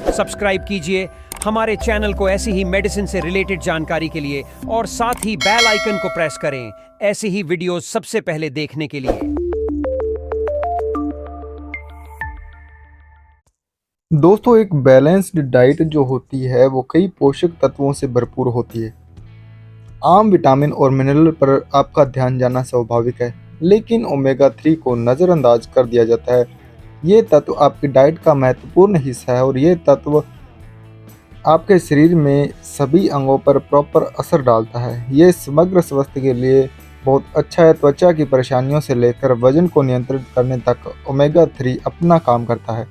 Subscribe कीजिए हमारे channel को ऐसी ही मेडिसिन से रिलेटेड जानकारी के लिए और साथ ही बेल आइकन को प्रेस करें ऐसी ही वीडियोस सबसे पहले देखने के लिए। दोस्तों, एक बैलेंस्ड डाइट जो होती है वो कई पोषक तत्वों से भरपूर होती है। आम विटामिन और मिनरल पर आपका ध्यान जाना स्वाभाविक है, लेकिन ओमेगा 3 को नज़रअंदाज कर दिया जाता है। ये तत्व आपकी डाइट का महत्वपूर्ण हिस्सा है और ये तत्व आपके शरीर में सभी अंगों पर प्रॉपर असर डालता है। ये समग्र स्वास्थ्य के लिए बहुत अच्छा है। त्वचा की परेशानियों से लेकर वजन को नियंत्रित करने तक ओमेगा 3 अपना काम करता है।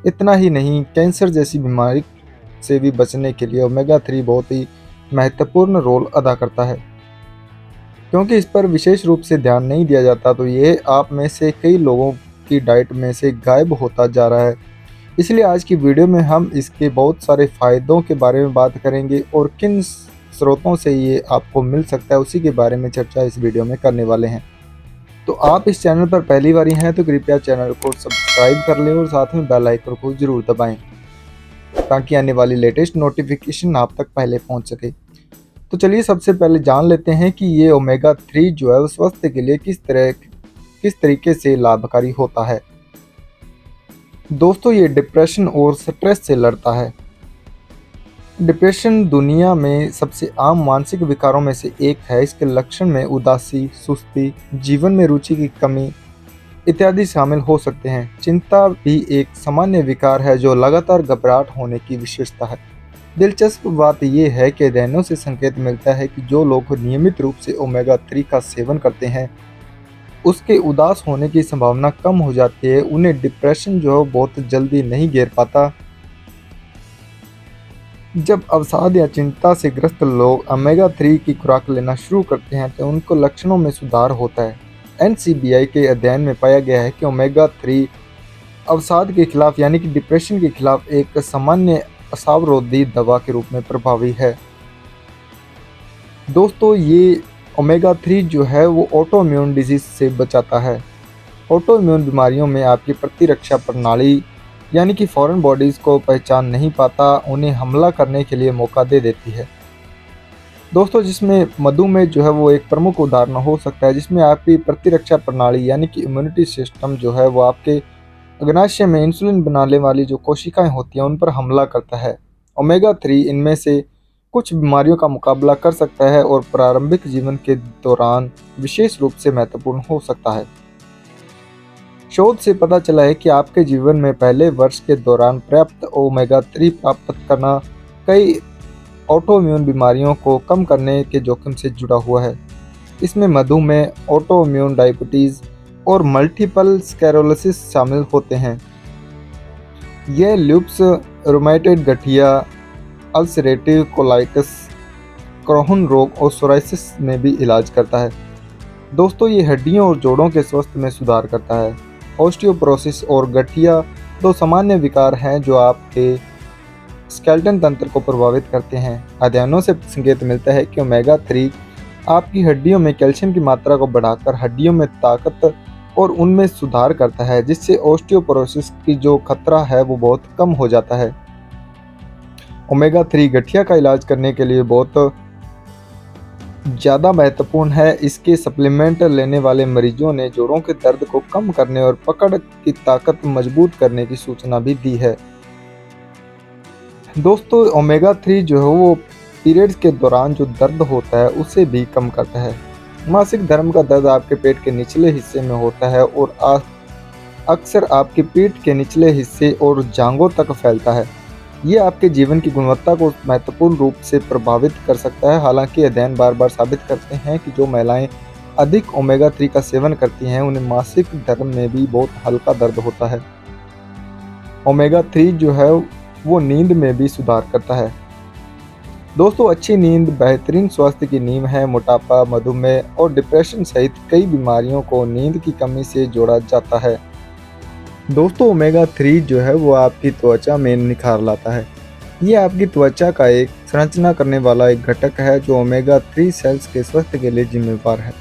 इतना ही नहीं, कैंसर जैसी बीमारी से भी बचने के लिए ओमेगा 3 बहुत ही महत्वपूर्ण रोल अदा करता है। क्योंकि इस पर विशेष रूप से ध्यान नहीं दिया जाता, तो ये आप में से कई लोगों की डाइट में से गायब होता जा रहा है। इसलिए आज की वीडियो में हम इसके बहुत सारे फ़ायदों के बारे में बात करेंगे और किन स्रोतों से ये आपको मिल सकता है उसी के बारे में चर्चा इस वीडियो में करने वाले हैं। तो आप इस चैनल पर पहली बार हैं तो कृपया चैनल को सब्सक्राइब कर लें और साथ में बेल आइकन को जरूर दबाएं ताकि आने वाली लेटेस्ट नोटिफिकेशन आप तक पहले पहुंच सके। तो चलिए सबसे पहले जान लेते हैं कि ये ओमेगा 3 जो है वो स्वास्थ्य के लिए किस तरीके से लाभकारी होता है। दोस्तों, ये डिप्रेशन और स्ट्रेस से लड़ता है। डिप्रेशन दुनिया में सबसे आम मानसिक विकारों में से एक है। इसके लक्षण में उदासी, सुस्ती, जीवन में रुचि की कमी इत्यादि शामिल हो सकते हैं। चिंता भी एक सामान्य विकार है जो लगातार घबराहट होने की विशेषता है। दिलचस्प बात यह है कि अध्ययनों से संकेत मिलता है कि जो लोग नियमित रूप से ओमेगा 3 का सेवन करते हैं उसके उदास होने की संभावना कम हो जाती है। उन्हें डिप्रेशन जो है बहुत जल्दी नहीं घेर पाता। जब अवसाद या चिंता से ग्रस्त लोग ओमेगा 3 की खुराक लेना शुरू करते हैं तो उनको लक्षणों में सुधार होता है। NCBI के अध्ययन में पाया गया है कि ओमेगा 3 अवसाद के खिलाफ यानी कि डिप्रेशन के खिलाफ एक सामान्य असावरोधी दवा के रूप में प्रभावी है। दोस्तों, ये ओमेगा 3 जो है वो ऑटो इम्यून डिजीज से बचाता है। ऑटो इम्यून बीमारियों में आपकी प्रतिरक्षा प्रणाली यानी कि फॉरेन बॉडीज़ को पहचान नहीं पाता, उन्हें हमला करने के लिए मौका दे देती है। दोस्तों, जिसमें मधुमेह जो है वो एक प्रमुख उदाहरण हो सकता है, जिसमें आपकी प्रतिरक्षा प्रणाली यानी कि इम्यूनिटी सिस्टम जो है वो आपके अग्नाशय में इंसुलिन बनाने वाली जो कोशिकाएं होती हैं उन पर हमला करता है। ओमेगा 3 इनमें से कुछ बीमारियों का मुकाबला कर सकता है और प्रारंभिक जीवन के दौरान विशेष रूप से महत्वपूर्ण हो सकता है। शोध से पता चला है कि आपके जीवन में पहले वर्ष के दौरान पर्याप्त ओमेगा 3 प्राप्त करना कई ऑटो इम्यून बीमारियों को कम करने के जोखिम से जुड़ा हुआ है। इसमें मधुमेह, ऑटो इम्यून डायबिटीज़ और मल्टीपल स्क्लेरोसिस शामिल होते हैं। यह लुप्स, रुमेटॉइड गठिया, अल्सरेटिव कोलाइटिस, क्रोहन रोग और सोराइसिस में भी इलाज करता है। दोस्तों, ये हड्डियों और जोड़ों के स्वास्थ्य में सुधार करता है। ऑस्टियोपोरोसिस और गठिया दो सामान्य विकार हैं जो आपके स्केलेटन तंत्र को प्रभावित करते हैं। अध्ययनों से संकेत मिलता है कि ओमेगा 3 आपकी हड्डियों में कैल्शियम की मात्रा को बढ़ाकर हड्डियों में ताकत और उनमें सुधार करता है, जिससे ऑस्टियोपोरोसिस की जो खतरा है वो बहुत कम हो जाता है। ओमेगा 3 गठिया का इलाज करने के लिए बहुत ज़्यादा महत्वपूर्ण है। इसके सप्लीमेंट लेने वाले मरीजों ने जोड़ों के दर्द को कम करने और पकड़ की ताकत मजबूत करने की सूचना भी दी है। दोस्तों, ओमेगा 3 जो है वो पीरियड्स के दौरान जो दर्द होता है उसे भी कम करता है। मासिक धर्म का दर्द आपके पेट के निचले हिस्से में होता है और अक्सर आपकी पीठ के निचले हिस्से और जांघों तक फैलता है। ये आपके जीवन की गुणवत्ता को महत्वपूर्ण रूप से प्रभावित कर सकता है। हालांकि अध्ययन बार बार साबित करते हैं कि जो महिलाएं अधिक ओमेगा 3 का सेवन करती हैं उन्हें मासिक धर्म में भी बहुत हल्का दर्द होता है। ओमेगा 3 जो है वो नींद में भी सुधार करता है। दोस्तों, अच्छी नींद बेहतरीन स्वास्थ्य की नींव है। मोटापा, मधुमेह और डिप्रेशन सहित कई बीमारियों को नींद की कमी से जोड़ा जाता है। दोस्तों, ओमेगा 3 जो है वो आपकी त्वचा में निखार लाता है। ये आपकी त्वचा का एक संरचना करने वाला एक घटक है जो ओमेगा 3 सेल्स के स्वास्थ्य के लिए जिम्मेदार है,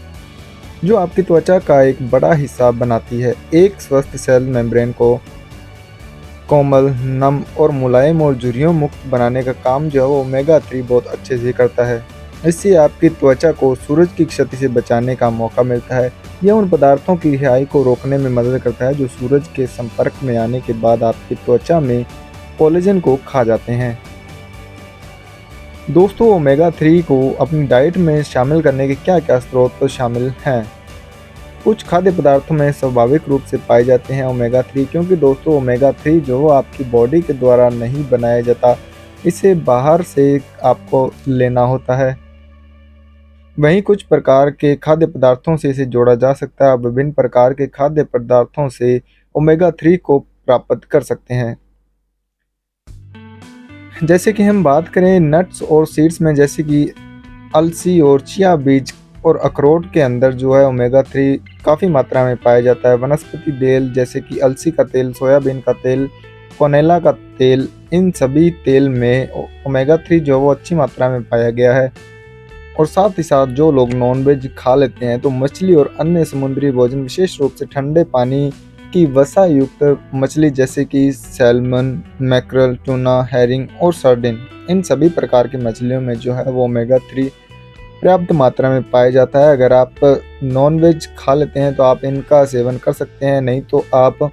जो आपकी त्वचा का एक बड़ा हिस्सा बनाती है। एक स्वस्थ सेल मेम्ब्रेन को कोमल, नम और मुलायम और झुर्रियों मुक्त बनाने का काम जो है वो ओमेगा 3 बहुत अच्छे से करता है। इससे आपकी त्वचा को सूरज की क्षति से बचाने का मौका मिलता है। यह उन पदार्थों की रिहाई को रोकने में मदद करता है जो सूरज के संपर्क में आने के बाद आपकी त्वचा में कोलेजन को खा जाते हैं। दोस्तों, ओमेगा 3 को अपनी डाइट में शामिल करने के क्या क्या स्रोत तो शामिल हैं। कुछ खाद्य पदार्थों में स्वाभाविक रूप से पाए जाते हैं ओमेगा 3, क्योंकि दोस्तों ओमेगा 3 जो वो आपकी बॉडी के द्वारा नहीं बनाया जाता, इसे बाहर से आपको लेना होता है। वहीं कुछ प्रकार के खाद्य पदार्थों से इसे जोड़ा जा सकता है। आप विभिन्न प्रकार के खाद्य पदार्थों से ओमेगा 3 को प्राप्त कर सकते हैं। जैसे कि हम बात करें नट्स और सीड्स में, जैसे कि अलसी और चिया बीज और अखरोट के अंदर जो है ओमेगा 3 काफ़ी मात्रा में पाया जाता है। वनस्पति तेल जैसे कि अलसी का तेल, सोयाबीन का तेल, कोनेला का तेल, इन सभी तेल में ओमेगा 3 जो है वो अच्छी मात्रा में पाया गया है। और साथ ही साथ जो लोग नॉनवेज खा लेते हैं तो मछली और अन्य समुद्री भोजन, विशेष रूप से ठंडे पानी की वसा युक्त मछली जैसे कि सैल्मन, मैकरल, टूना, हैरिंग और सर्डिन, इन सभी प्रकार की मछलियों में जो है वो ओमेगा 3 पर्याप्त मात्रा में पाया जाता है। अगर आप नॉनवेज खा लेते हैं तो आप इनका सेवन कर सकते हैं, नहीं तो आप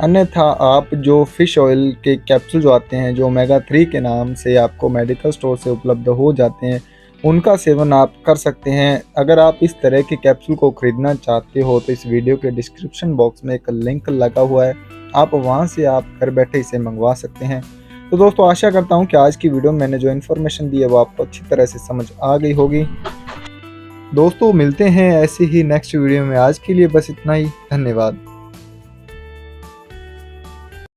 अन्यथा आप जो फ़िश ऑयल के कैप्सूल जो आते हैं, जो ओमेगा 3 के नाम से आपको मेडिकल स्टोर से उपलब्ध हो जाते हैं, उनका सेवन आप कर सकते हैं। अगर आप इस तरह के कैप्सूल को खरीदना चाहते हो तो इस वीडियो के डिस्क्रिप्शन बॉक्स में एक लिंक लगा हुआ है, आप वहां से आप घर बैठे इसे मंगवा सकते हैं। तो दोस्तों, आशा करता हूं कि आज की वीडियो में मैंने जो इन्फॉर्मेशन दी है वो आपको अच्छी तरह से समझ आ गई होगी। दोस्तों, मिलते हैं ऐसे ही नेक्स्ट वीडियो में। आज के लिए बस इतना ही। धन्यवाद।